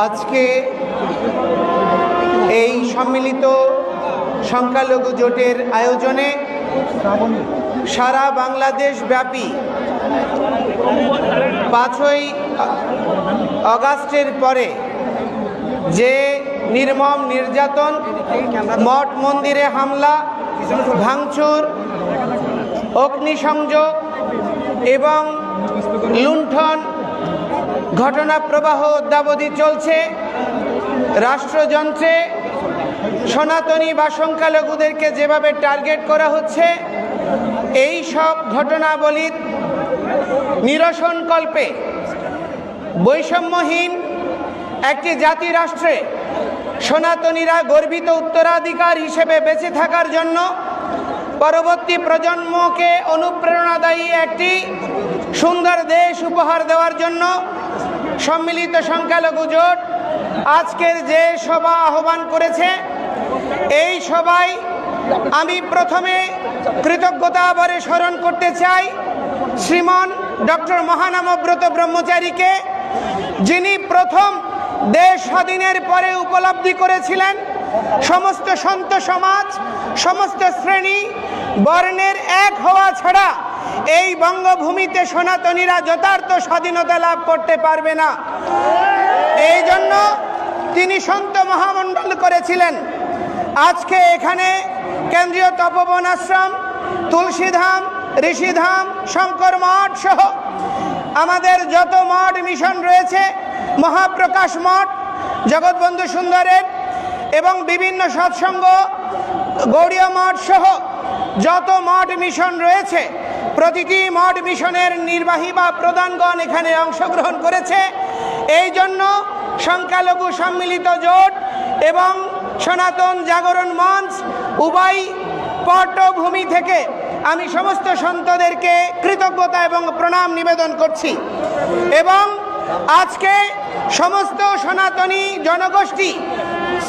আজকে এই সম্মিলিত সংখ্যালঘু জোটের আয়োজনে সারা বাংলাদেশ ব্যাপী 5ই আগস্টের পরে যে নির্মম নির্যাতন, মঠ মন্দিরে হামলা, ভাঙচুর, অগ্নিসংযোগ এবং লুণ্ঠন ঘটনা প্রবাহ অদ্যাবধি চলছে, রাষ্ট্রযন্ত্রে সনাতনী বা সংখ্যালঘুদেরকে যেভাবে টার্গেট করা হচ্ছে, এই সব ঘটনাবলীর নিরসনকল্পে বৈষম্যহীন একটি জাতি রাষ্ট্রে সনাতনীরা গর্বিত উত্তরাধিকার হিসেবে বেঁচে থাকার জন্য পরবর্তী প্রজন্মকে অনুপ্রেরণাদায়ী একটি সুন্দর দেশ উপহার দেওয়ার জন্য সম্মিলিত সংখ্যালঘু জোট আজকের যে সভা আহ্বান করেছে, এই সভায় আমি প্রথমে কৃতজ্ঞতা ভরে স্মরণ করতে চাই শ্রীমান ডক্টর মহানামব্রত ব্রহ্মচারীকে, যিনি প্রথম দেশ স্বাধীনের পরে উপলব্ধি করেছিলেন সমস্ত সন্ত সমাজ, সমস্ত শ্রেণী বর্ণের এক হওয়া ছাড়া এই বঙ্গভূমিতে সনাতনীরা যথার্থ স্বাধীনতা লাভ করতে পারবে না। এই জন্য তিনি সন্ত মহামণ্ডল করেছিলেন। আজকে এখানে কেন্দ্রীয় তপবন আশ্রম, তুলসীধাম, ঋষিধাম, শঙ্কর মঠ সহ আমাদের যত মঠ মিশন রয়েছে, মহাপ্রকাশ মঠ, জগৎবন্ধু সুন্দরের এবং বিভিন্ন সৎসঙ্গ, গৌড়ীয় মঠ সহ যত মঠ মিশন রয়েছে, প্রতিটি মঠ মিশনের নির্বাহী বা প্রধানগণ এখানে অংশগ্রহণ করেছে। এই জন্য সংখ্যালঘু সম্মিলিত জোট এবং সনাতন জাগরণ মঞ্চ উভয় পটভূমি থেকে আমি সমস্ত সন্তদেরকে কৃতজ্ঞতা এবং প্রণাম নিবেদন করছি। এবং আজকে সমস্ত সনাতনী জনগোষ্ঠী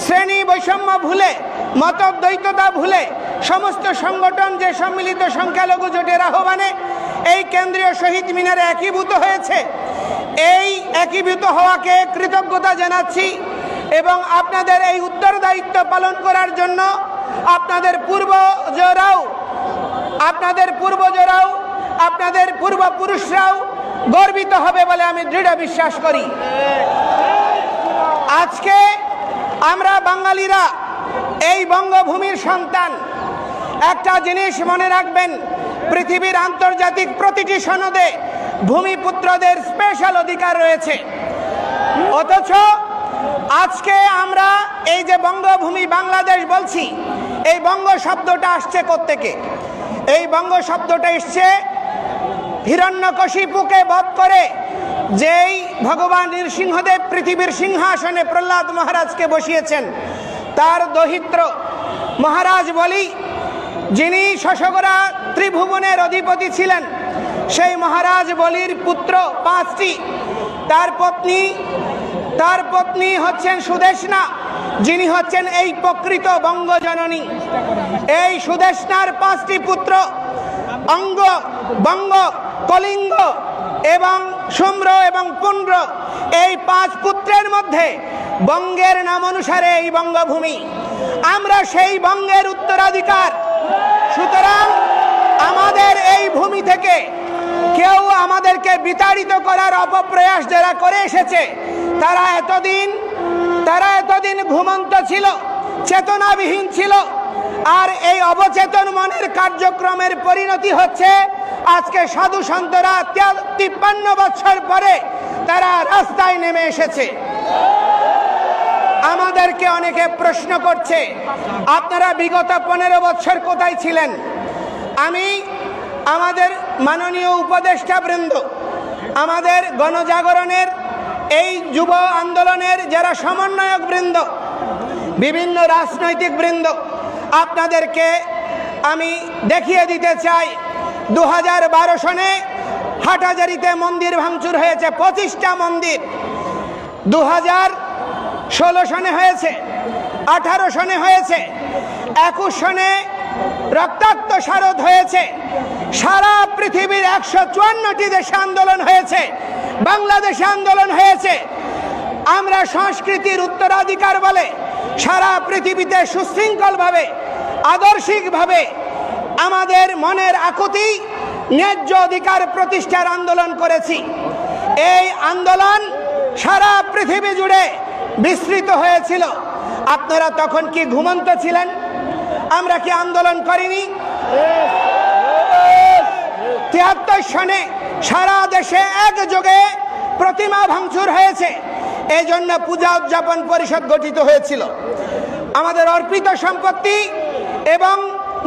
শ্রেণী বৈষম্য ভুলে, মতদ্বৈততা ভুলে সমস্ত সংগঠন যে সম্মিলিত সংখ্যালঘু জোটের আহ্বানে এই কেন্দ্রীয় শহীদ মিনারে একীভূত হয়েছে, এই একীভূত হওয়াকে কৃতজ্ঞতা জানাচ্ছি। এবং আপনাদের এই উত্তরদায়িত্ব পালন করার জন্য আপনাদের পূর্বজরাও, আপনাদের পূর্বপুরুষরাও গর্বিত হবে বলে আমি দৃঢ় বিশ্বাস করি। আজকে আমরা বাঙালিরা এই বঙ্গভূমির সন্তান। একটা জিনিস মনে রাখবেন, পৃথিবীর আন্তর্জাতিক প্রতিটি সনদে ভূমিপুত্রদের স্পেশাল অধিকার রয়েছে। অথচ আজকে আমরা এই যে বঙ্গভূমি বাংলাদেশ বলছি, এই বঙ্গ শব্দটা আসছে কোত্থেকে? এই বঙ্গ শব্দটা এসছে হিরণ্যকশিপুকে বধ করে যেই ভগবান নৃসিংহদেব পৃথিবীর সিংহাসনে প্রহ্লাদ মহারাজকে বসিয়েছেন, তার দহিত্র মহারাজ বলি, যিনি শশগরা ত্রিভুবনের অধিপতি ছিলেন, সেই মহারাজ বলির পুত্র 5টি। তার পত্নী হচ্ছেন সুদেষ্ণা, যিনি হচ্ছেন এই প্রকৃত বঙ্গজননী। এই সুদেষ্ণার 5টি পুত্র অঙ্গ, বঙ্গ, কলিঙ্গ এবং শুম্র এবং পুণ্ড্র, এই 5 পুত্রের মধ্যে বঙ্গের নাম অনুসারে এই বঙ্গভূমি। আমরা সেই বঙ্গের উত্তরাধিকার। সুতরাং আমাদের এই ভূমি থেকে কেউ আমাদেরকে বিতাড়িত করার অপপ্রয়াস যারা করে এসেছে, তারা এতদিন ঘুমন্ত ছিল, চেতনাবিহীন ছিল। আর এই অবচেতন মনের কার্যক্রমের পরিণতি হচ্ছে আজকে সাধু সন্তরা 53 বছর পরে তারা রাস্তায় নেমে এসেছে। আমাদেরকে অনেকে প্রশ্ন করছে, আপনারা বিগত 15 বছর কোথায় ছিলেন? আমি আমাদের মাননীয় উপদেষ্টা বৃন্দ, আমাদের গণজাগরণের এই যুব আন্দোলনের যারা সমন্বয়ক বৃন্দ, বিভিন্ন রাজনৈতিক বৃন্দ, আপনাদেরকে আমি দেখিয়ে দিতে চাই 2012 সনে হাটহাজারীতে মন্দির ভাঙচুর হয়েছে, 25টা মন্দির। 2016 সনে হয়েছে, 18 সনে হয়েছে, 21 সনে রক্তাক্ত শারদ হয়েছে। সারা পৃথিবীর 154টি দেশে আন্দোলন হয়েছে, বাংলাদেশে আন্দোলন হয়েছে। আমরা সংস্কৃতির উত্তরাধিকার বলে সারা পৃথিবীতে সুশৃঙ্খলভাবে আদর্শিকভাবে আমাদের মনের আকুতি ন্যায্য অধিকার প্রতিষ্ঠার আন্দোলন করেছি। এই আন্দোলন সারা পৃথিবী জুড়ে বিস্তৃত হয়েছিল। আপনারা তখন কি ঘুমন্ত ছিলেন? আমরা কি আন্দোলন করিনি? ৭৩ সনে সারা দেশে একযোগে প্রতিমা ভাঙচুর হয়েছে। এই জন্য পূজা উদযাপন পরিষদ গঠিত হয়েছিল। আমাদের অর্পিত সম্পত্তি এবং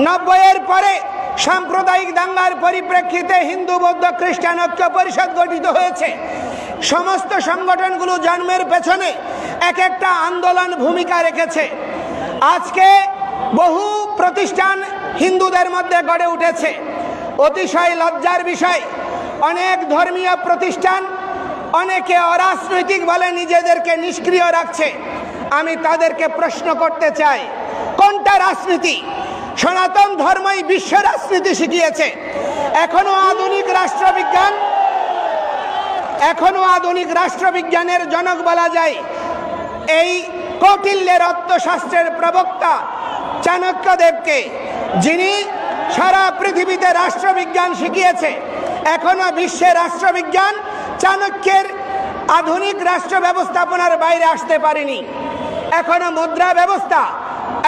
৯০-এর পরে সাম্প্রদায়িক দাঙ্গার পরিপ্রেক্ষিতে হিন্দু বৌদ্ধ খ্রিস্টান ঐক্য পরিষদ গঠিত হয়েছে। সমস্ত সংগঠনগুলো জন্মের পেছনে এক একটা আন্দোলন ভূমিকা রেখেছে। আজকে বহু প্রতিষ্ঠান হিন্দুদের মধ্যে গড়ে উঠেছে। অতিশয় লজ্জার বিষয়, অনেক ধর্মীয় প্রতিষ্ঠান অনেকে অরাজনৈতিক বলে নিজেদেরকে নিষ্ক্রিয় রাখছে। আমি তাদেরকে প্রশ্ন করতে চাই, কোনটা রাজনীতি? সনাতন ধর্মই বিশ্ব রাজনীতি শিখিয়েছে। এখনো আধুনিক রাষ্ট্রবিজ্ঞানের জনক বলা যায় এই কৌটিল্যের অর্থশাস্ত্রের প্রবক্তা চাণক্যদেবকে, যিনি সারা পৃথিবীতে রাষ্ট্রবিজ্ঞান শিখিয়েছে। এখনো বিশ্বের রাষ্ট্রবিজ্ঞান চাণক্যের আধুনিক রাষ্ট্র ব্যবস্থাপনার বাইরে আসতে পারেনি। এখনো মুদ্রা ব্যবস্থা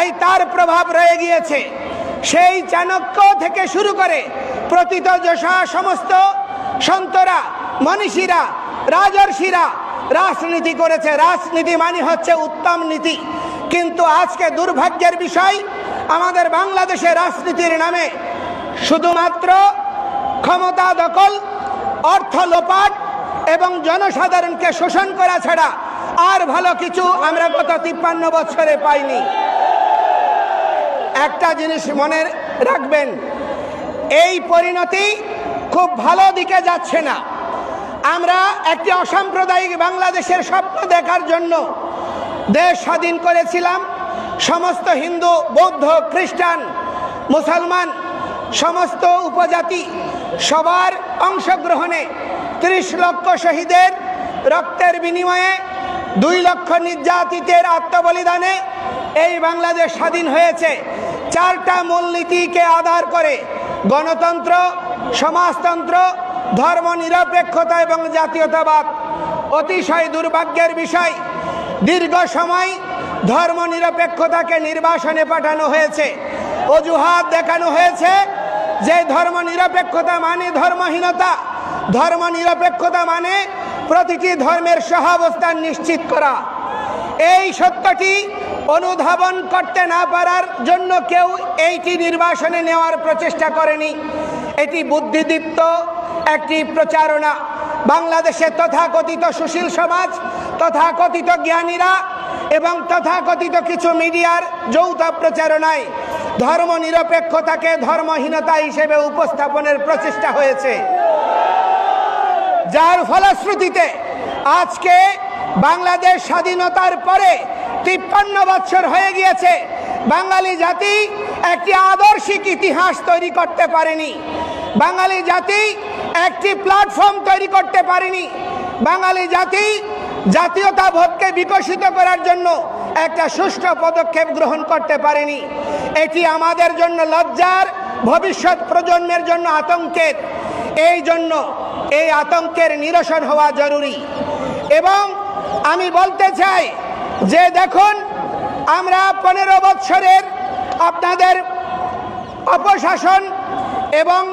এই তার প্রভাব রয়ে গিয়েছে। সেই চাণক্য থেকে শুরু করে প্রথিতযশা সমস্ত সন্তরা, মনীষীরা, রাজর্ষিরা রাজনীতি করেছে। রাজনীতি মানে হচ্ছে উত্তম নীতি। কিন্তু আজকে দুর্ভাগ্যের বিষয়, আমাদের বাংলাদেশে রাজনীতির নামে শুধুমাত্র ক্ষমতা দখল, অর্থ লোপাট এবং জনসাধারণকে শোষণ করা ছাড়া আর ভালো কিছু আমরা গত ৫৩ বছরে পাইনি। একটা জিনিস মনে রাখবেন, এই পরিণতি খুব ভালো দিকে যাচ্ছে না। আমরা একটি অসাম্প্রদায়িক বাংলাদেশের স্বপ্ন দেখার জন্য দেশ স্বাধীন করেছিলাম। সমস্ত হিন্দু, বৌদ্ধ, খ্রিস্টান, মুসলমান, সমস্ত উপজাতি সবার অংশগ্রহণে ৩০ লক্ষ শহীদের রক্তের বিনিময়ে ২ লক্ষ নির্যাতিতের আত্মবলিদানে এই বাংলাদেশ স্বাধীন হয়েছে। ৪টা মূলনীতিকে আধার করে গণতন্ত্র, সমাজতন্ত্র, ধর্মনিরপেক্ষতা এবং জাতীয়তাবাদ। অতিশয় দুর্ভাগ্যের বিষয়, দীর্ঘ সময় ধর্মনিরপেক্ষতাকে নির্বাসনে পাঠানো হয়েছে। অজুহাত দেখানো হয়েছে যে ধর্মনিরপেক্ষতা মানে ধর্মহীনতা, ধর্মনিরপেক্ষতা মানে প্রতিটি ধর্মের সহাবস্থান নিশ্চিত করা। এই সত্যটি অনুধাবন করতে না পারার জন্য কেউ এইটি নির্বাসনে নেওয়ার প্রচেষ্টা করেনি। এটি বুদ্ধিদীপ্ত একটি প্রচারণা। বাংলাদেশে তথাকথিত সুশীল সমাজ, তথাকথিত জ্ঞানীরা এবং তথাকথিত কিছু মিডিয়ার যৌথ প্রচারণায় ধর্মনিরপেক্ষতাকে ধর্মহীনতা হিসেবে উপস্থাপনের প্রচেষ্টা হয়েছে, যার ফলশ্রুতিতে আজকে বাংলাদেশ স্বাধীনতার পরে ৫৩ বছর হয়ে গিয়েছে, বাঙালি জাতি একটি আদর্শিক ইতিহাস তৈরি করতে পারেনি। বাঙালি জাতি একটি প্ল্যাটফর্ম তৈরি করতে পারেনি। বাঙালি জাতি জাতীয়তাবোধকে বিকশিত করার জন্য একটা সুষ্ঠু পদক্ষেপ গ্রহণ করতে পারেনি। এটি আমাদের জন্য লজ্জার, ভবিষ্যৎ প্রজন্মের জন্য আতঙ্কের। এই জন্য এই আতঙ্কের নিরসন হওয়া জরুরি। এবং আমি বলতে চাই যে দেখুন, আমরা ১৫ বৎসরের আপনাদের অপশাসন এবং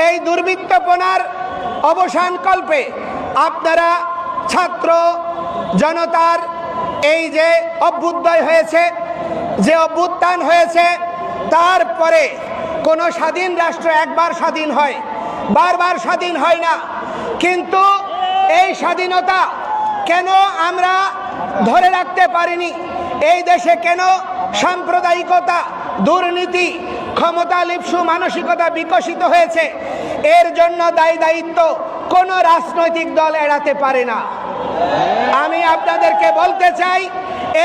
এই দুর্বৃত্তপনার অবসান কল্পে আপনারা ছাত্র জনতার এই যে অভ্যুদয় হয়েছে, যে অভ্যুত্থান হয়েছে, তারপরে কোনো স্বাধীন রাষ্ট্র একবার স্বাধীন হয়, বারবার স্বাধীন হয় না। কিন্তু এই স্বাধীনতা কেন আমরা ধরে রাখতে পারিনি? এই দেশে কেন সাম্প্রদায়িকতা, দুর্নীতি, ক্ষমতা লিপ্সু মানসিকতা বিকশিত হয়েছে? এর জন্য দায়িত্ব কোনো রাজনৈতিক দল এড়াতে পারে না। আমি আপনাদেরকে বলতে চাই,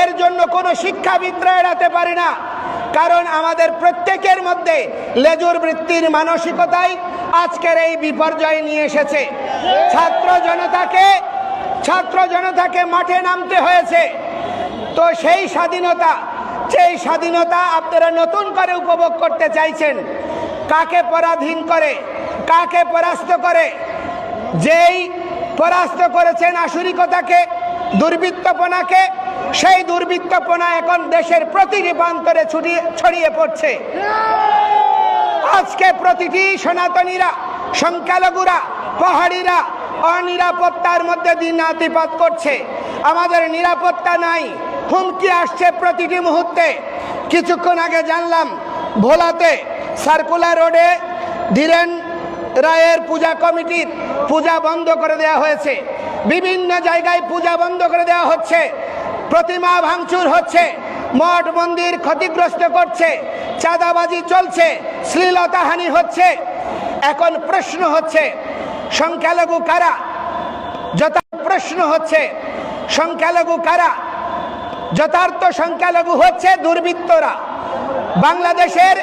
এর জন্য কোনো শিক্ষাবিদরা এড়াতে পারে না। কারণ আমাদের প্রত্যেকের মধ্যে লেজুর বৃত্তির মানসিকতাই আজকের এই বিপর্যয় নিয়ে এসেছে। ছাত্র জনতাকে ছাত্র জনতাকে মাঠে নামতে হয়েছে। তো সেই স্বাধীনতা আপনারা নতুন করে উপভোগ করতে চাইছেন। কাকে পরাধীন করে, কাকে পরাস্ত করে? যেই পরাস্ত করেছেন আসুরিকতাকে, দুর্বৃত্তপনাকে, সেই দুর্বৃত্তপনা এখন দেশের প্রতিটি প্রান্তরে ছড়িয়ে পড়ছে। আজকে প্রতিটি সনাতনীরা, সংখ্যালঘুরা, পাহাড়িরা অনিরাপত্তার মধ্যে দিন আতিপাত করছে। আমাদের নিরাপত্তা নাই, হুমকি আসছে প্রতিটি মুহূর্তে। কিছুক্ষণ আগে জানলাম ভোলাতে সার্কুলার রোডে ধীরেন রায়ের পূজা কমিটির পূজা বন্ধ করে দেওয়া হয়েছে। বিভিন্ন জায়গায় পূজা বন্ধ করে দেওয়া হচ্ছে, প্রতিমা ভাঙচুর হচ্ছে, মঠ মন্দির ক্ষতিগ্রস্ত করছে, চাঁদাবাজি চলছে, শ্লীলতাহানি হচ্ছে। এখন প্রশ্ন হচ্ছে সংখ্যালঘু কারা? যথার্থ সংখ্যালঘু হচ্ছে দুর্বৃত্তরা। বাংলাদেশের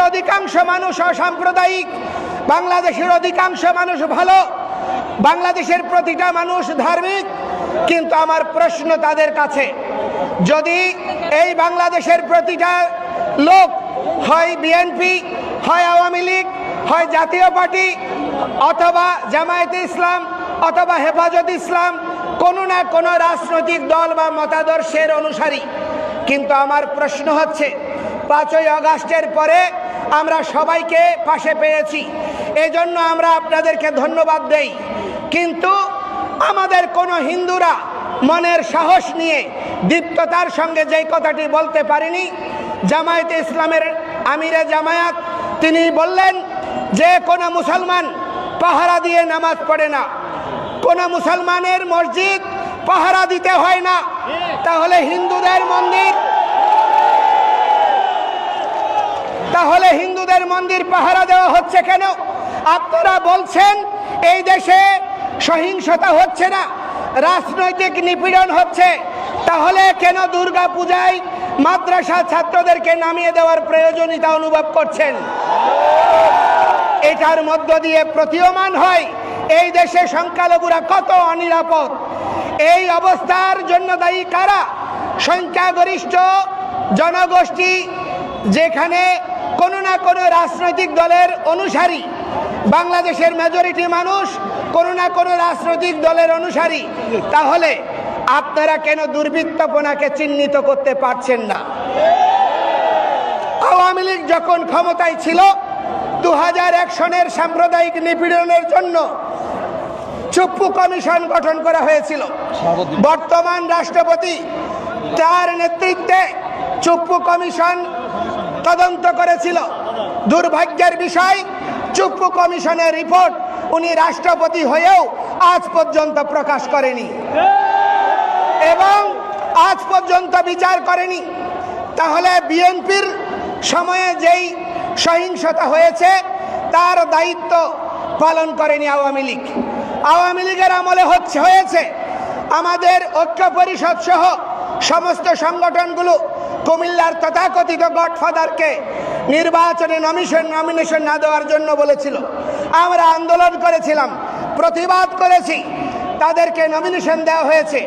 অধিকাংশ মানুষ অসাম্প্রদায়িক, বাংলাদেশের অধিকাংশ মানুষ ভালো, বাংলাদেশের প্রতিটা মানুষ ধার্মিক। কিন্তু আমার প্রশ্ন তাদের কাছে, যদি এই বাংলাদেশের প্রতিটা লোক হয় বিএনপি, হয় আওয়ামী লীগ, হয় জাতীয় পার্টি, অথবা জামায়াতে ইসলাম, অথবা হেফাজত ইসলাম, কোনো না কোনো রাজনৈতিক দল বা মতাদর্শের অনুসারী, কিন্তু আমার প্রশ্ন হচ্ছে 5ই আগস্টের পরে আমরা সবাইকে পাশে পেয়েছি, এজন্য আমরা আপনাদেরকে ধন্যবাদ দেই। কিন্তু আমাদের কোনো হিন্দুরা মনের সাহস নিয়ে দীপ্ততার সঙ্গে যেই কথাটি বলতে পারেনি, জামায়াতে ইসলামের আমিরে জামায়াত তিনি বললেন যে কোনো মুসলমান পাহারা দিয়ে নামাজ পড়ে না, কোনো মুসলমানের মসজিদ পাহারা দিতে হয় না। তাহলে হিন্দুদের মন্দির পাহারা দেওয়া হচ্ছে কেন? আপনারা বলছেন এই দেশে সহিংসতা হচ্ছে না, রাজনৈতিক নিপীড়ন হচ্ছে, তাহলে কেন দুর্গা পূজায় মাদ্রাসা ছাত্রদেরকে নামিয়ে দেওয়ার প্রয়োজনীয়তা অনুভব করছেন? এটার মধ্য দিয়ে প্রতীয়মান হয় এই দেশে সংখ্যালঘুরা কত অনিরাপদ। এই অবস্থার জন্য দায়ী কারা? সংখ্যাগরিষ্ঠ জনগোষ্ঠী, যেখানে কোনো না কোনো রাজনৈতিক দলের অনুসারী। বাংলাদেশের মেজরিটি মানুষ কোনো না কোনো রাজনৈতিক দলের অনুসারী। তাহলে আপনারা কেন দুর্বৃত্তপনাকে চিহ্নিত করতে পারছেন না? আওয়ামী লীগ যখন ক্ষমতায় ছিল 2001 সনের সাম্প্রদায়িক নিপীড়নের জন্য চুপ্পু কমিশন গঠন করা হয়েছিল। বর্তমান রাষ্ট্রপতি তার নেতৃত্বে চুপ্পু কমিশন তদন্ত করেছিল। দুর্ভাগ্যের বিষয়, চুপ্পু কমিশনের রিপোর্ট উনি রাষ্ট্রপতি হয়েও আজ পর্যন্ত প্রকাশ করেনি এবং আজ পর্যন্ত বিচার করেনি। তাহলে বিএনপির সময়ে যেই সহিংসতা হয়েছে তার দায়িত্ব পালন করেনি আওয়ামী লীগ। আওয়ামী লীগের আমলে হয়েছে। আমাদের ঐক্য পরিষদ সহ সমস্ত সংগঠনগুলো কুমিল্লার তথাকথিত গডফাদারকে নির্বাচনে নমিনেশন না দেওয়ার জন্য বলেছিল। আমরা আন্দোলন করেছিলাম, প্রতিবাদ করেছি, তাদেরকে নমিনেশন দেওয়া হয়েছে।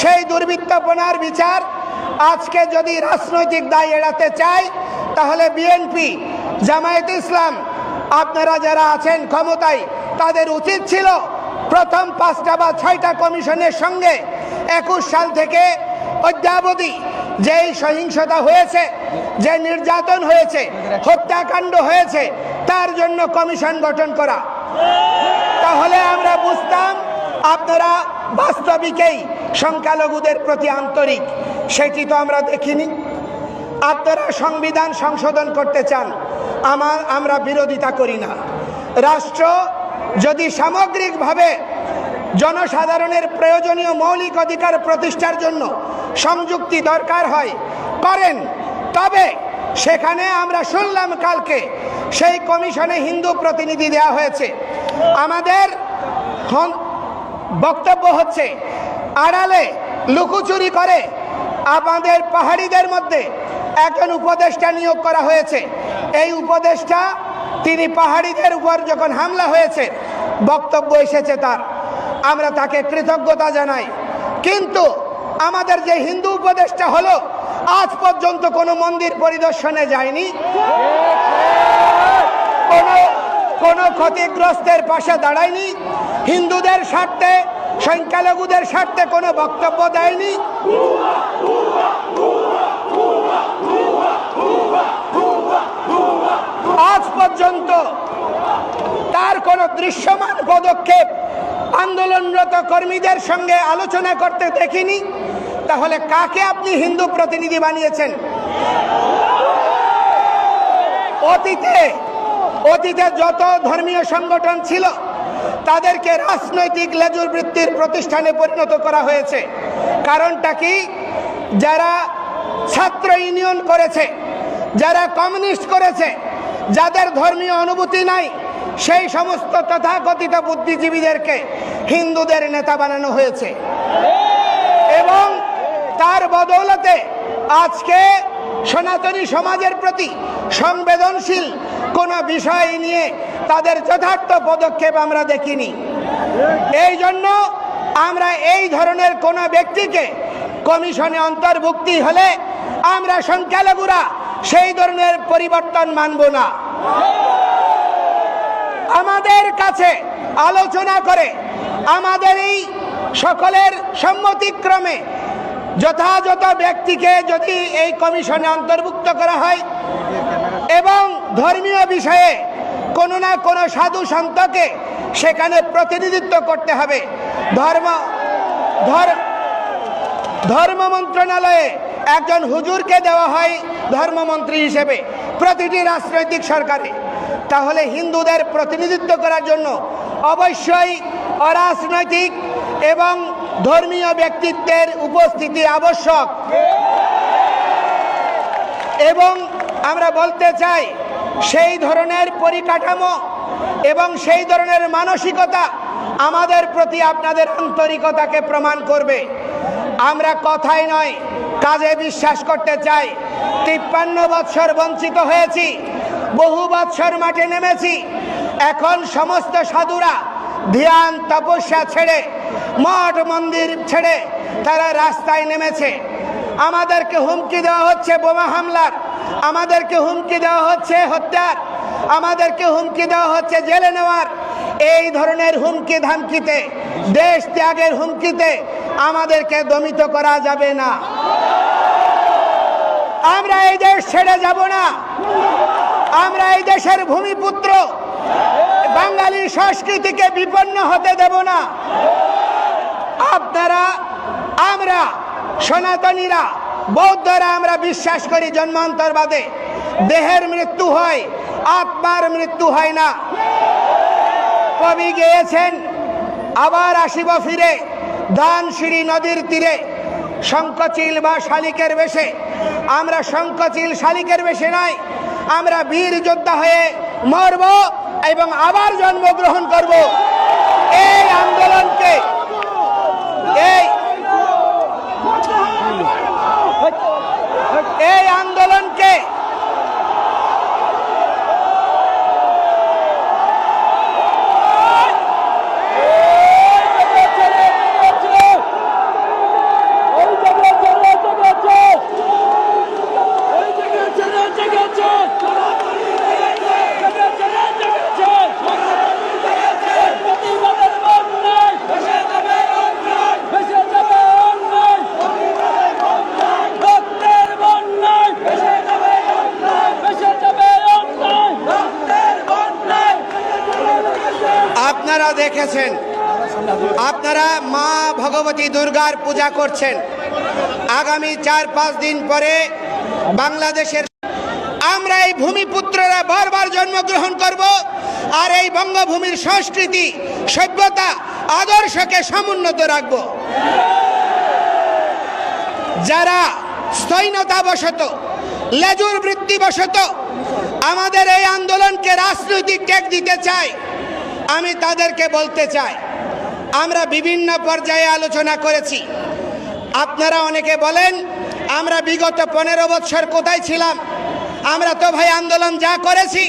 সেই দুর্বৃত্তপনার বিচার আজকে যদি রাজনৈতিক দায় এড়াতে চায়, তাহলে বিএনপি, জামায়াতে ইসলাম, আপনারা যারা আছেন ক্ষমতায়, তাদের উচিত ছিল প্রথম 5টা বা 6টা কমিশনের সঙ্গে 21 সাল থেকে অদ্যাবধি যেই সহিংসতা হয়েছে, যে নির্যাতন হয়েছে, হত্যাকাণ্ড হয়েছে, তার জন্য কমিশন গঠন করা। তাহলে আমরা বুঝতাম আপনারা বাস্তবিকেই সংখ্যালঘুদের প্রতি আন্তরিক। সেটি তো আমরা দেখিনি। আপনারা সংবিধান সংশোধন করতে চান, আমরা বিরোধিতা করি না। রাষ্ট্র যদি সামগ্রিকভাবে জনসাধারণের প্রয়োজনীয় মৌলিক অধিকার প্রতিষ্ঠার জন্য সংযুক্তি দরকার হয়, করেন, তবে সেখানে আমরা শুনলাম কালকে সেই কমিশনে হিন্দু প্রতিনিধি দেওয়া হয়েছে। আমাদের বক্তব্য হচ্ছে আড়ালে লুকোচুরি করে আমাদের পাহাড়িদের মধ্যে একজন উপদেষ্টা নিয়োগ করা হয়েছে। এই উপদেষ্টা তিনি পাহাড়িদের উপর যখন হামলা হয়েছে, বক্তব্য এসেছে তার, আমরা তাকে কৃতজ্ঞতা জানাই। কিন্তু আমাদের যে হিন্দু উপদেষ্টা হলো, আজ পর্যন্ত কোনো মন্দির পরিদর্শনে যায়নি, কোনো ক্ষতিগ্রস্তের পাশে দাঁড়ায়নি, হিন্দুদের স্বার্থে সংখ্যালঘুদের স্বার্থে কোনো বক্তব্য দেয়নি। আজ পর্যন্ত তার কোনো দৃশ্যমান পদক্ষেপ আন্দোলনরত কর্মীদের সঙ্গে আলোচনা করতে দেখিনি। তাহলে কাকে আপনি হিন্দু প্রতিনিধি বানিয়েছেন? অতীতে যত ধর্মীয় সংগঠন ছিল তাদেরকে রাজনৈতিক লেজুর বৃত্তির প্রতিষ্ঠানে পরিণত করা হয়েছে। কারণটা কি? যারা ছাত্র ইউনিয়ন করেছে, যারা কমিউনিস্ট করেছে, যাদের ধর্মীয় অনুভূতি নাই, সেই সমস্ত তথাকথিত বুদ্ধিজীবীদেরকে হিন্দুদের নেতা বানানো হয়েছে। এবং তার বদৌলতে আজকে সনাতনী সমাজের প্রতি সংবেদনশীল কোনো বিষয় নিয়ে তাদের যথার্থ পদক্ষেপ আমরা দেখিনি। এই জন্য আমরা এই ধরনের কোনো ব্যক্তিকে কমিশনে অন্তর্ভুক্তি হলে আমরা সংখ্যালঘুরা সেই ধরনের পরিবর্তন মানব না। আমাদের কাছে আলোচনা করে আমাদের এই সকলের সম্মতিক্রমে যথাযথ ব্যক্তিকে যদি এই কমিশনে অন্তর্ভুক্ত করা হয় এবং ধর্মীয় বিষয়ে কোনো না কোনো সাধু সন্তকে সেখানে প্রতিনিধিত্ব করতে হবে। ধর্ম মন্ত্রণালয়ে একজন হুজুরকে দেওয়া হয় ধর্মমন্ত্রী হিসেবে প্রতিটি রাজনৈতিক সরকারে। তাহলে হিন্দুদের প্রতিনিধিত্ব করার জন্য অবশ্যই অরাজনৈতিক এবং ধর্মীয় ব্যক্তিত্বের উপস্থিতি আবশ্যক। এবং আমরা বলতে চাই, সেই ধরনের পরিকাঠামো এবং সেই ধরনের মানসিকতা আমাদের প্রতি আপনাদের আন্তরিকতাকে প্রমাণ করবে। আমরা কথাই নয়, কাজে বিশ্বাস করতে চাই। 53 বৎসর বঞ্চিত হয়েছি, বহু বৎসর মাঠে নেমেছি। এখন সমস্ত সাধুরা ধ্যান তপস্যা ছেড়ে, মঠ মন্দির ছেড়ে তারা রাস্তায় নেমেছে। আমাদেরকে হুমকি দেওয়া হচ্ছে বোমা হামলার, আমাদেরকে হুমকি দেওয়া হচ্ছে হত্যার, আমাদেরকে হুমকি দেওয়া হচ্ছে জেলে নেওয়ার। এই ধরনের হুমকি ধামকিতে, দেশ ত্যাগের হুমকিতে আমাদেরকে দমিত করা যাবে না। আমরা এই দেশ ছেড়ে যাব না। আমরা এই দেশের ভূমিপুত্র, বাঙালি সংস্কৃতিকে বিপন্ন হতে দেব না। আপনারা, আমরা সনাতনীরা, বৌদ্ধরা আমরা বিশ্বাস করি জন্মান্তরবাদে। দেহের মৃত্যু হয়, আত্মার মৃত্যু হয় না। কবি গেয়েছেন, আবার আসিব ফিরে দানশিরি নদীর তীরে, শঙ্খচিল বা শালিকের বেশে। আমরা শঙ্খচিল শালিকের বেশে নয়, আমরা বীর যোদ্ধা হয়ে মরব এবং আবার জন্মগ্রহণ করব। এই আন্দোলনকে আপনারা দেখেছেন, আপনারা মা ভগবতী দুর্গার পূজা করছেন। আগামী 4-5 দিন পরে বাংলাদেশের আমরা এই ভূমিপুত্ররা বারবার জন্মগ্রহণ করব আর এই বঙ্গভূমির সংস্কৃতি, সভ্যতা, আদর্শকে সমুন্নত রাখব। যারা স্থৈর্যতাবশত, লেজুর বৃত্তিবশত আমাদের এই আন্দোলনকে রাজনৈতিক ট্যাগ দিতে চায়, আমি তাদেরকে বলতে চাই, আমরা বিভিন্ন পর্যায়ে আলোচনা করেছি। আপনারা অনেকে বলেন আমরা বিগত 15 বছর কোথায় ছিলাম? আমরা তো ভাই আন্দোলন যা করেছি,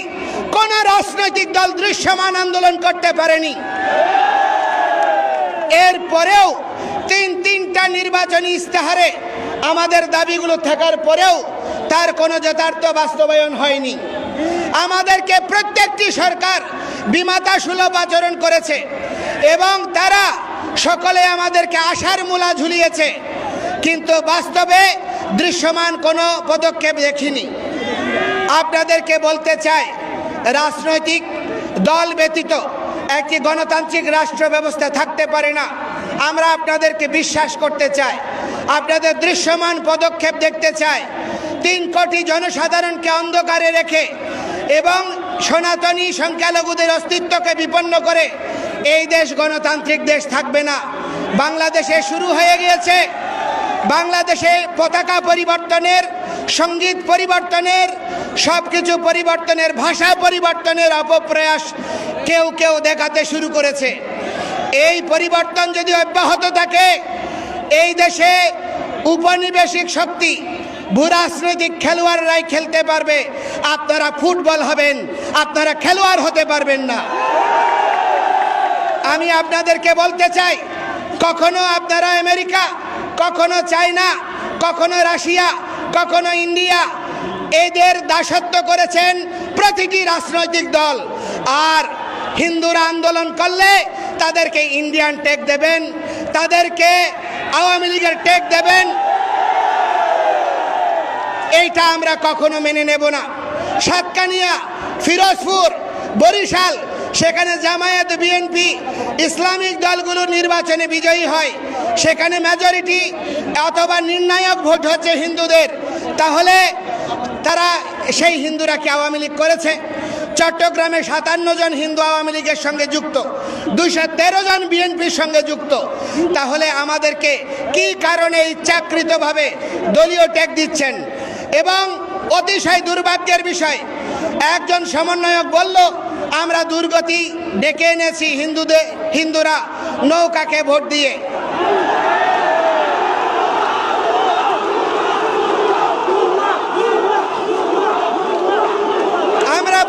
কোন রাজনৈতিক দল দৃশ্যমান আন্দোলন করতে পারেনি। এরপরেও তিনটা নির্বাচনী ইস্তেহারে আমাদের দাবিগুলো থাকার পরেও তার কোনো যথার্থ বাস্তবায়ন হয়নি। আমাদেরকে প্রত্যেকটি সরকার বিমাতা সুলভ আচরণ করেছে এবং তারা সকলে আমাদেরকে আশার মূলা ঝুলিয়েছে, কিন্তু বাস্তবে দৃশ্যমান কোনো পদক্ষেপ দেখিনি। আপনাদেরকে বলতে চাই, রাজনৈতিক দল ব্যতীত একটি গণতান্ত্রিক রাষ্ট্র ব্যবস্থা থাকতে পারে না। আমরা আপনাদেরকে বিশ্বাস করতে চাই, আপনাদের দৃশ্যমান পদক্ষেপ দেখতে চাই। 3 কোটি জনসাধারণকে অন্ধকারে রেখে এবং সনাতনী সংখ্যালঘুদের অস্তিত্বকে বিপন্ন করে এই দেশ গণতান্ত্রিক দেশ থাকবে না। বাংলাদেশে শুরু হয়ে গিয়েছে, বাংলাদেশে পতাকা পরিবর্তনের, সঙ্গীত পরিবর্তনের, সব কিছু পরিবর্তনের, ভাষা পরিবর্তনের অপপ্রয়াস কেউ দেখাতে শুরু করেছে। এই পরিবর্তন যদি অব্যাহত থাকে, এই দেশে উপনিবেশিক শক্তি, ভূরাজনৈতিক খেলোয়াড়রাই খেলতে পারবে। আপনারা ফুটবল হবেন, আপনারা খেলোয়াড় হতে পারবেন না। আমি আপনাদেরকে বলতে চাই, কখনো আপনারা আমেরিকা, কখনো চায়না, কখনো রাশিয়া, কখনো ইন্ডিয়া, এদের দাসত্ব করেছেন প্রতিটি রাজনৈতিক দল। আর হিন্দুরা আন্দোলন করলে তাদেরকে ইন্ডিয়ান টেক দেবেন, তাদেরকে আওয়ামী লীগের টেক দেবেন, এইটা আমরা কখনো মেনে নেব না। সাতকানিয়া, ফিরোজপুর, বরিশাল, সেখানে জামায়াত, বিএনপি, ইসলামিক দলগুলো নির্বাচনে বিজয়ী হয়, সেখানে মেজরিটি অথবা নির্ণায়ক ভোট হচ্ছে হিন্দুদের, তাহলে তারা সেই হিন্দুরা কি আওয়ামী লীগ করেছে? চট্টগ্রামে 57 জন হিন্দু আওয়ামী লীগের সঙ্গে যুক্ত, 213 জন বিএনপির সঙ্গে যুক্ত। তাহলে আমাদেরকে কি কারণে ইচ্ছাকৃতভাবে দলীয় ট্যাগ দিচ্ছেন? এবং অতিশয় দুর্ভাগ্যের বিষয়, একজন সমন্বয়ক বলল আমরা দুর্গতি ডেকে এনেছি হিন্দুরা নৌকাকে ভোট দিয়ে। আমরা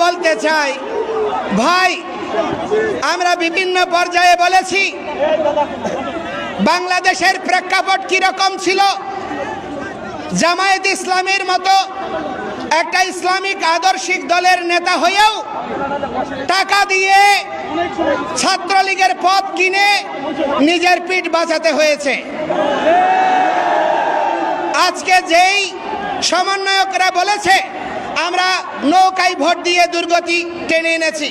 বলতে চাই ভাই, আমরা বিভিন্ন পর্যায়ে বলেছি বাংলাদেশের প্রেক্ষাপট কিরকম ছিল। জামায়াত ইসলামের মতো একটা ইসলামিক আদর্শিক দলের নেতা হয়েও টাকা দিয়ে ছাত্রলীগের পদ কিনে নিজের পিঠ বাঁচাতে হয়েছে। আজকে যেই সমন্বয়করা বলেছে আমরা নৌকায় ভোট দিয়ে দুর্গতি টেনে এনেছি,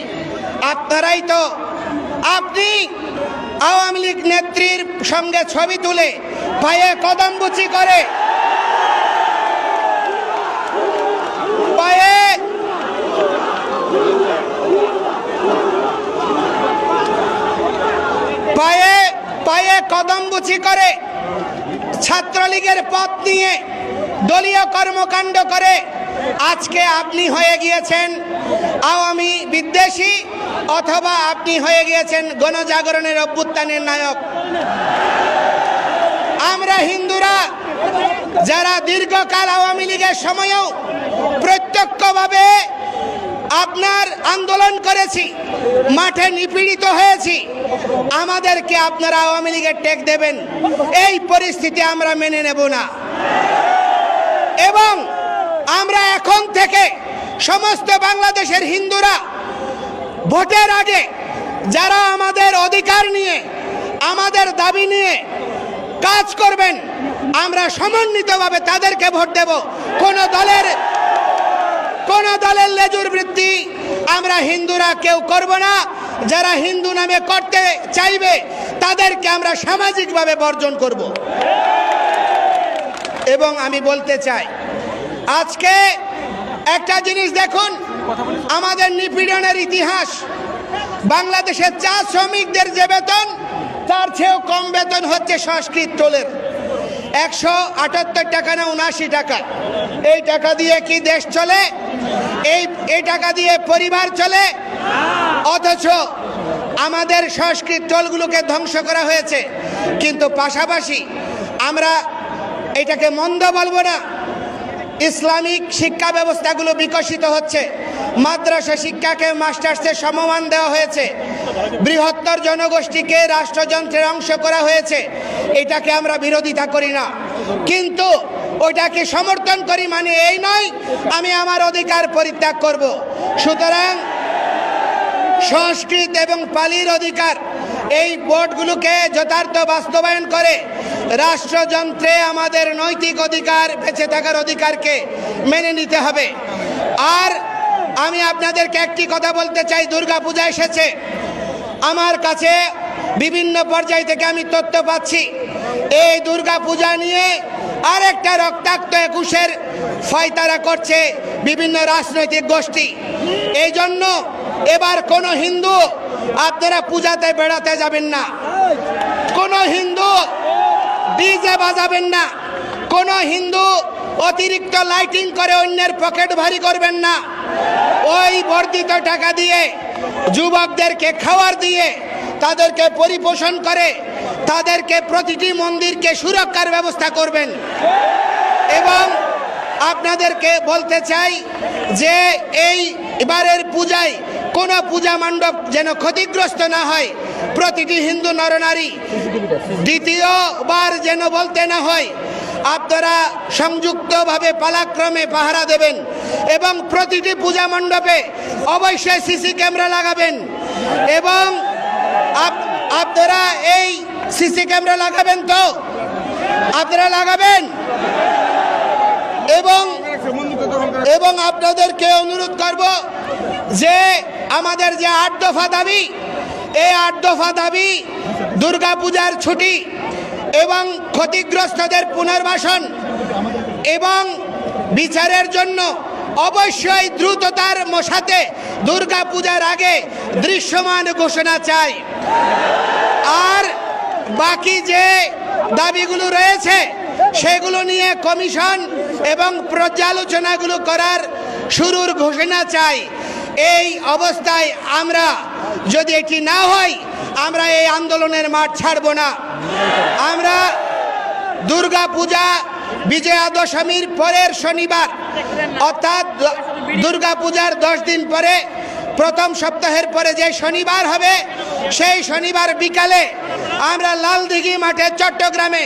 আপনারাই তো, আপনি আওয়ামী লীগ নেত্রীর সঙ্গে ছবি তুলে পায়ে কদমবুচি করে পায়ে কদমবুচি করে ছাত্রলীগের পথ নিয়ে দলীয় কর্মকাণ্ড করে আজকে আপনি হয়ে গিয়েছেন আওয়ামী বিদ্বেষী, অথবা আপনি হয়ে গিয়েছেন গণজাগরণের অভ্যুত্থানের নায়ক। আমরা হিন্দুরা যারা দীর্ঘকাল আওয়ামী লীগের সময়েও প্রত্যক্ষভাবে আপনার আন্দোলন করেছি, মাঠে নিপীড়িত হয়েছি, আমাদেরকে আপনারা আওয়ামী লীগের টেক দেবেন, এই পরিস্থিতি আমরা মেনে নেব না। এবং আমরা এখন থেকে সমস্ত বাংলাদেশের হিন্দুরা ভোটের আগে যারা আমাদের অধিকার নিয়ে, আমাদের দাবি নিয়ে কাজ করবেন, আমরা সমন্বিতভাবে তাদেরকে ভোট দেব। কোন দলের লেজুর বৃত্তি আমরা হিন্দুরা কেউ করব না। যারা হিন্দু নামে করতে চাইবে তাদেরকে আমরা সামাজিকভাবে বর্জন করব। এবং আমি বলতে চাই, আজকে একটা জিনিস দেখুন, আমাদের নিপীড়নের ইতিহাস। বাংলাদেশের চা শ্রমিকদের যে বেতন, তার চেয়েও কম বেতন হচ্ছে সংস্কৃত টোলের, 178 টাকা না 79 টাকা। এই টাকা দিয়ে কি দেশ চলে? এই টাকা দিয়ে পরিবার চলে? অথচ আমাদের সংস্কৃত টোলগুলোকে ধ্বংস করা হয়েছে। কিন্তু পাশাপাশি আমরা এটাকে মন্দ বলবো না, ইসলামিক শিক্ষা ব্যবস্থাগুলো বিকশিত হচ্ছে, মাদ্রাসা শিক্ষাকে মাস্টার্সের সমমান দেওয়া হয়েছে, বৃহত্তর জনগোষ্ঠীকে রাষ্ট্রযন্ত্রের অংশ করা হয়েছে। এটাকে আমরা বিরোধিতা করি না, কিন্তু ওইটাকে সমর্থন করি মানে এই নয় আমি আমার অধিকার পরিত্যাগ করব। সুতরাং সংস্কৃত এবং পালির অধিকার এই বোর্ডগুলোকে যথার্থ বাস্তবায়ন করে রাষ্ট্রযন্ত্রে আমাদের নৈতিক অধিকার, বেঁচে থাকার অধিকারকে মেনে নিতে হবে। আর আমি আপনাদেরকে একটি কথা বলতে চাই, দুর্গাপূজা এসেছে, আমার কাছে বিভিন্ন পর্যায় থেকে আমি তথ্য পাচ্ছি এই দুর্গাপূজা নিয়ে আরেকটা রক্তাক্ত 21-এর ফয়তারা করছে বিভিন্ন রাজনৈতিক গোষ্ঠী। এই জন্য এবার কোনো হিন্দু আপনারা পূজাতে বেড়াতে যাবেন না, কোনো হিন্দু ডিজে বাজাবেন না, কোনো হিন্দু অতিরিক্ত লাইটিং করে অন্যের পকেট ভারী করবেন না। ওই বর্ধিত টাকা দিয়ে যুবকদেরকে খাওয়ার দিয়ে তাদেরকে পরিপোষণ করে তাদেরকে প্রতিটি মন্দিরকে সুরক্ষার ব্যবস্থা করবেন। এবং আপনাদেরকে বলতে চাই যে এই এবারের পূজায় কোনো পূজা মণ্ডপ যেন ক্ষতিগ্রস্ত না হয়, প্রতিটি হিন্দু নরনারী দ্বিতীয়বার যেন বলতে না হয়। আপনারা সংযুক্তভাবে পালাক্রমে পাহারা দেবেন এবং প্রতিটি পূজা মণ্ডপে অবশ্যই সিসি ক্যামেরা লাগাবেন। এবং আপনারা এই সিসি ক্যামেরা লাগাবেন, তো আপনারা লাগাবেন। এবং আপনাদেরকে অনুরোধ করব যে আমাদের যে 8 দফা দাবি, এই 8 দফা দাবি দুর্গাপূজার ছুটি এবং ক্ষতিগ্রস্তদের পুনর্বাসন এবং বিচারের জন্য অবশ্যই দ্রুততার সাথে দুর্গাপূজার আগে দৃশ্যমান ঘোষণা চাই। আর বাকি যে দাবিগুলো রয়েছে সেগুলো নিয়ে কমিশন এবং পর্যালোচনাগুলো করার শুরুর ঘোষণা চাই। এই অবস্থায় আমরা যদি এটি না হয় আমরা এই আন্দোলনের মাঠ ছাড়ব না। আমরা দুর্গাপূজা বিজয়া দশমীর পরের শনিবার অর্থাৎ দুর্গাপূজার 10 দিন পরে প্রথম সপ্তাহের পরে যে শনিবার হবে সেই শনিবার বিকালে আমরা লালদিঘি মাঠে চট্টগ্রামে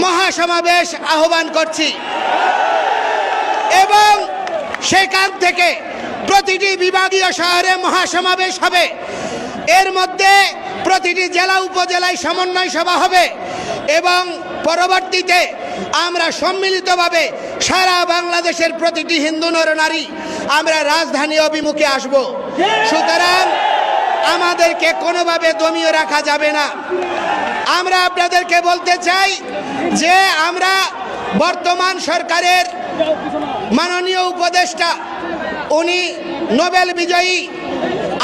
মহাসমাবেশ আহ্বান করছি এবং সেখান থেকে প্রতিটি বিভাগীয় শহরে মহাসমাবেশ হবে। এর মধ্যে প্রতিটি জেলা উপজেলায় সমন্বয় সভা হবে এবং পরবর্তীতে আমরা সম্মিলিতভাবে সারা বাংলাদেশের প্রতিটি হিন্দু নরনারী আমরা রাজধানী অভিমুখে আসব। সুতরাং আমাদেরকে কোনোভাবে দমিয়ে রাখা যাবে না। আমরা আপনাদেরকে বলতে চাই যে আমরা বর্তমান সরকারের মাননীয় উপদেষ্টা, উনি নোবেল বিজয়ী,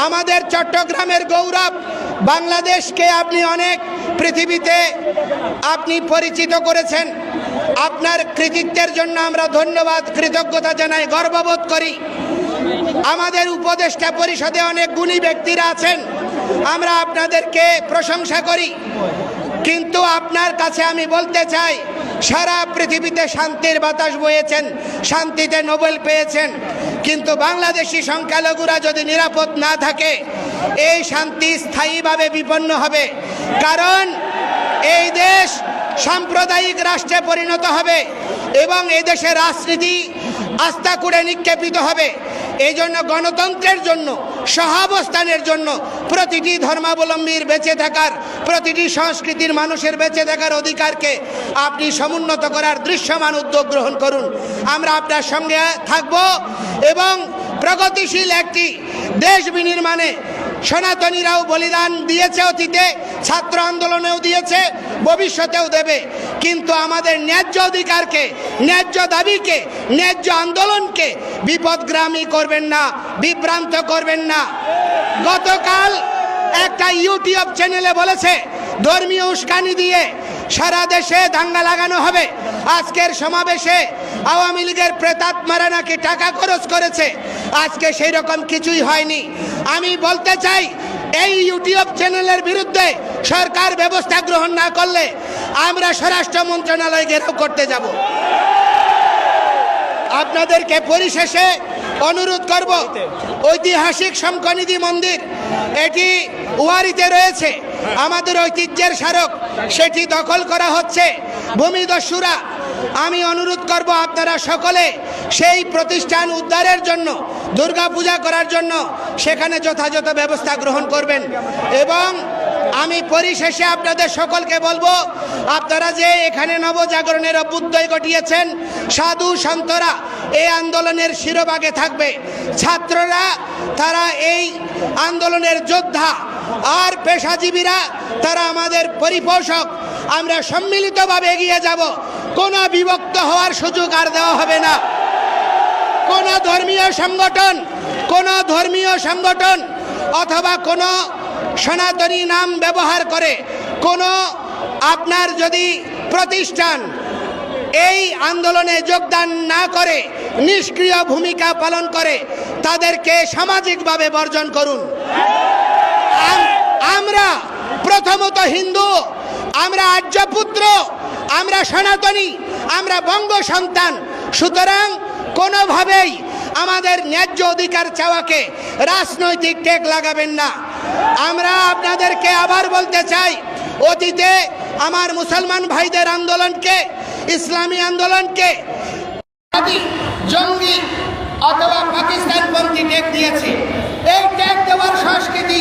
আমাদের চট্টগ্রামের গৌরব, বাংলাদেশকে আপনি অনেক পৃথিবীতে আপনি পরিচিত করেছেন। আপনার কৃতিত্বের জন্য আমরা ধন্যবাদ, কৃতজ্ঞতা জানাই, গর্ববোধ করি। আমাদের উপদেষ্টা পরিষদে অনেক গুণী ব্যক্তিরা আছেন, আমরা আপনাদেরকে প্রশংসা করি। কিন্তু আপনার কাছে আমি বলতে চাই, সারা পৃথিবীতে শান্তির বাতাস বয়েছেন, শান্তিতে নোবেল পেয়েছেন, কিন্তু বাংলাদেশি সংখ্যালঘুরা যদি নিরাপদ না থাকে এই শান্তি স্থায়ীভাবে বিপন্ন হবে। কারণ এই দেশ সাম্প্রদায়িক রাষ্ট্রে পরিণত হবে এবং এই দেশের রাজনীতি আস্তাকুড়ে নিক্ষেপিত হবে। এই জন্য গণতন্ত্রের জন্য, সহাবস্থানের জন্য, প্রতিটি ধর্মাবলম্বীর বেঁচে থাকার, প্রতিটি সংস্কৃতির মানুষের বেঁচে থাকার অধিকারকে আপনি সমুন্নত করার দৃশ্যমান উদ্যোগ গ্রহণ করুন। আমরা আপনার সঙ্গে থাকব এবং প্রগতিশীল একটি দেশ বিনির্মাণে সনাতনীরাও বলিদান দিয়েছে, অতীতে ছাত্র আন্দোলনেও দিয়েছে, ভবিষ্যতেও দেবে। কিন্তু আমাদের ন্যায্য অধিকারকে, ন্যায্য দাবিকে, ন্যায্য আন্দোলনকে বিপদগ্রামী করবেন না, বিভ্রান্ত করবেন না। গতকাল একটা ইউটিউব চ্যানেলে বলেছে ধর্মীয় উস্কানি দিয়ে সারা দেশে দাঙ্গা লাগানো হবে। আজকের সমাবেশে আওয়ামী লীগের প্রেতাত্মারা নাকি টাকা খরচ করেছে, আজকে সেই রকম কিছুই হয়নি। আমি বলতে চাই এই ইউটিউব চ্যানেলের বিরুদ্ধে সরকার ব্যবস্থা গ্রহণ না করলে আমরা স্বরাষ্ট্র মন্ত্রণালয় ঘেরাও করতে যাব। আপনাদেরকে পরিশেষে অনুরোধ করব, ঐতিহাসিক শঙ্করনিধি মন্দির এটি ওয়ারিতে রয়েছে, আমাদের ঐতিহ্যের স্মারক, সেটি দখল করা হচ্ছে ভূমিদস্যুরা। আমি অনুরোধ করব আপনারা সকলে সেই প্রতিষ্ঠান উদ্ধারের জন্য, দুর্গাপূজা করার জন্য সেখানে যথাযথ ব্যবস্থা গ্রহণ করবেন। এবং আমি পরিশেষে আপনাদের সকলকে বলবো, আপনারা যে এখানে নবজাগরণের অভ্যুদয় ঘটিয়েছেন, সাধু সন্তরা এই আন্দোলনের শিরোভাগে থাকবে, ছাত্ররা তারা এই আন্দোলনের যোদ্ধা, আর পেশাজীবীরা তারা আমাদের পরিপোষক। আমরা সম্মিলিতভাবে এগিয়ে যাব, কোনো বিভক্ত হওয়ার সুযোগ আর দেওয়া হবে না। কোনো ধর্মীয় সংগঠন অথবা কোনো সনাতনী নাম ব্যবহার করে কোনো আপনার যদি প্রতিষ্ঠান এই আন্দোলনে যোগদান না করে, নিষ্ক্রিয় ভূমিকা পালন করে, তাদেরকে সামাজিকভাবে বর্জন করুন। আমরা প্রথমত হিন্দু, আমরা আর্যপুত্র, আমরা সনাতনী, আমরা বঙ্গ সন্তান। সুতরাং কোনোভাবেই আমাদের ন্যায্য অধিকার চাওয়াকে রাজনৈতিক টেক লাগাবেন না। আমরা আপনাদেরকে আবার বলতে চাই, অতীতে আমার মুসলমান ভাইদের আন্দোলনকে, ইসলামী আন্দোলনকে জঙ্গি অথবা পাকিস্তানপন্থী টেক দিয়েছে। এই টেক দেওয়ার সংস্কৃতি